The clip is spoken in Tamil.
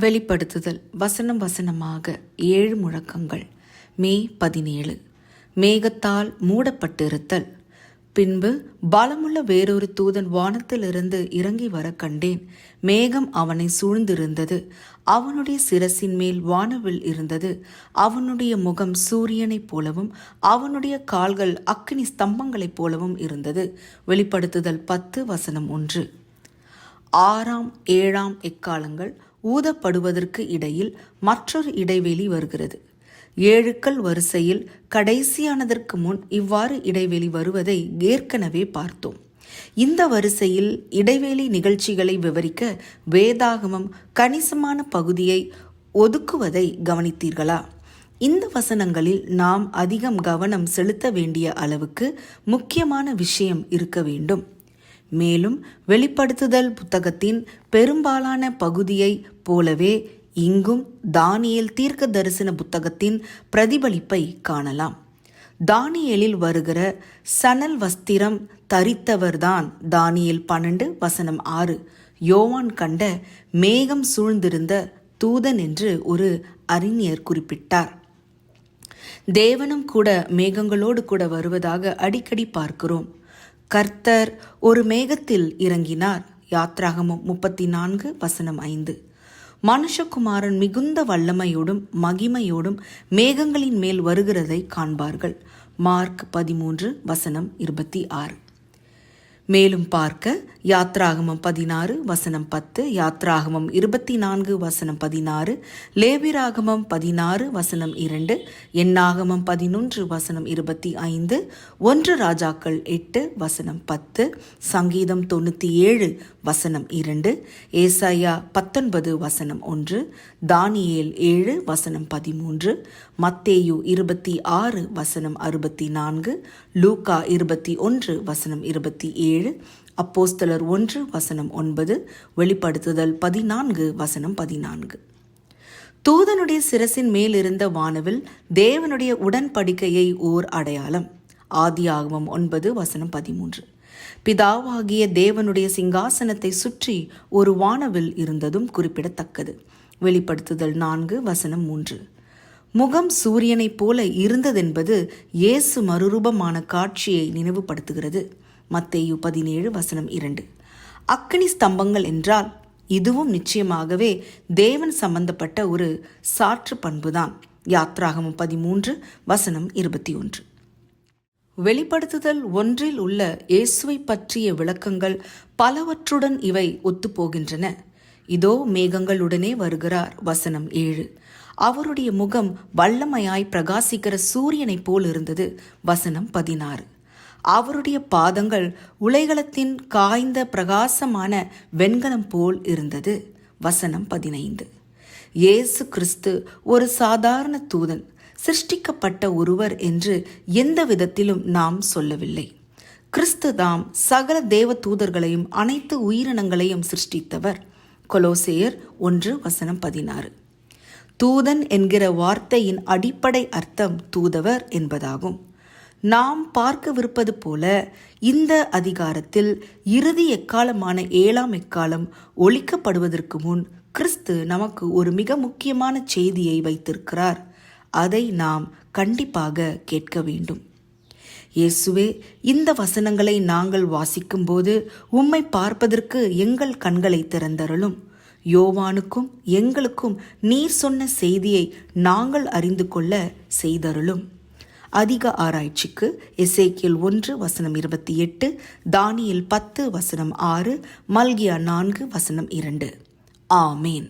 வெளிப்படுத்துதல் வசனம் வசனமாக 7 முழக்கங்கள். மே 17. மேகத்தால் மூடப்பட்டிருத்தல். பின்பு பலமுள்ள வேறொரு தூதன் வானத்திலிருந்து இறங்கி வர கண்டேன். மேகம் அவனை சூழ்ந்திருந்தது. அவனுடைய சிரசின் மேல் வானவில் இருந்தது. அவனுடைய முகம் சூரியனைப் போலவும் அவனுடைய கால்கள் அக்கினி ஸ்தம்பங்களைப் போலவும் இருந்தது. வெளிப்படுத்துதல் 10 வசனம் 1. 6ஆம் 7ஆம் எக்காலங்கள் ஊதப்படுவதற்கு இடையில் மற்றொரு இடைவெளி வருகிறது. 7 வரிசையில் கடைசியானதற்கு முன் இவ்வாறு இடைவெளி வருவதை ஏற்கனவே பார்த்தோம். இந்த வரிசையில் இடைவெளி நிகழ்ச்சிகளை விவரிக்க வேதாகமம் கணிசமான பகுதியை ஒதுக்குவதை கவனித்தீர்களா? இந்த வசனங்களில் நாம் அதிகம் கவனம் செலுத்த வேண்டிய அளவுக்கு முக்கியமான விஷயம் இருக்க வேண்டும். மேலும் வெளிப்படுத்துதல் புத்தகத்தின் பெரும்பாலான பகுதியை போலவே இங்கும் தானியேல் தீர்க்க தரிசன புத்தகத்தின் பிரதிபலிப்பை காணலாம். தானியேலில் வருகிற சணல் வஸ்திரம் தரித்தவர்தான் தானியேல் 12 வசனம் 6 யோவான் கண்ட மேகம் சூழ்ந்திருந்த தூதன் என்று ஒரு அறிஞர் குறிப்பிட்டார். தேவனும் கூட மேகங்களோடு கூட வருவதாக அடிக்கடி பார்க்கிறோம். கர்த்தர் ஒரு மேகத்தில் இறங்கினார். யாத்ராகமம் 34 வசனம் 5. மனுஷகுமாரன் மிகுந்த வல்லமையோடும் மகிமையோடும் மேகங்களின் மேல் வருகிறதை காண்பார்கள். மார்க் 13 வசனம் 26. மேலும் பார்க்க யாத்ராகமம் 16 வசனம் 10, யாத்ராகமம் 24 வசனம் 16, லேவியராகமம் 16 வசனம் 2, எண்ணாகமம் 11 வசனம் 25, 1 ராஜாக்கள் 8 வசனம் 10, சங்கீதம் 97 வசனம் 2, ஏசாயா 19 வசனம் 1, தானியேல் 7 வசனம் 13, மத்தேயு 26 வசனம் 64, லூக்கா 21 வசனம் 27, அப்போஸ்தலர் 1 வசனம் 9, வெளிப்படுத்துதல் 14 வசனம் 14. தூதனுடைய சிரசின் மேலிருந்த வானவில் தேவனுடைய உடன்படிக்கையை ஓர் அடையாளம். ஆதியாகமம் 9 வசனம் 13. பிதாவாகிய தேவனுடைய சிங்காசனத்தை சுற்றி ஒரு வானவில் இருந்ததும் குறிப்பிடத்தக்கது. வெளிப்படுத்துதல் 4 வசனம் 3. முகம் சூரியனைப் போல இருந்ததென்பது இயேசு மறுரூபமான காட்சியை நினைவுபடுத்துகிறது. மத்தேயு 17 வசனம் 2. அக்கினி ஸ்தம்பங்கள் என்றால் இதுவும் நிச்சயமாகவே தேவன் சம்பந்தப்பட்ட ஒரு சாற்று பண்புதான். யாத்ராகமம் 13 வசனம் 21. வெளிப்படுத்துதல் 1 உள்ள இயேசுவை பற்றிய விளக்கங்கள் பலவற்றுடன் இவை ஒத்துப்போகின்றன. இதோ மேகங்களுடனே வருகிறார். வசனம் 7. அவருடைய முகம் வல்லமையாய் பிரகாசிக்கிற சூரியனைப் போல் இருந்தது. வசனம் 16. அவருடைய பாதங்கள் உலைகளத்தின் காய்ந்த பிரகாசமான வெண்கலம் போல் இருந்தது. வசனம் 15. இயேசு கிறிஸ்து ஒரு சாதாரண தூதன், சிருஷ்டிக்கப்பட்ட ஒருவர் என்று எந்த விதத்திலும் நாம் சொல்லவில்லை. கிறிஸ்து தாம் சகல தேவ தூதர்களையும் அனைத்து உயிரினங்களையும் சிருஷ்டித்தவர். கொலோசேயர் 1 வசனம் 16. தூதன் என்கிற வார்த்தையின் அடிப்படை அர்த்தம் தூதவர் என்பதாகும். நாம் பார்க்கவிருப்பது போல இந்த அதிகாரத்தில் இறுதி எக்காலமான 7ஆம் எக்காலம் ஒலிக்கப்படுவதற்கு முன் கிறிஸ்து நமக்கு ஒரு மிக முக்கியமான செய்தியை வைத்திருக்கிறார். அதை நாம் கண்டிப்பாக கேட்க வேண்டும். இயேசுவே, இந்த வசனங்களை நாங்கள் வாசிக்கும்போது உம்மை பார்ப்பதற்கு எங்கள் கண்களை திறந்தருளும். யோவானுக்கும் எங்களுக்கும் நீர் சொன்ன செய்தியை நாங்கள் அறிந்து கொள்ள செய்தருளும். அதிக ஆராய்ச்சிக்கு எசேக்கியேல் 1 வசனம் 28, தானியேல் 10 வசனம் 6, மல்கியா 4 வசனம் 2. ஆமேன்.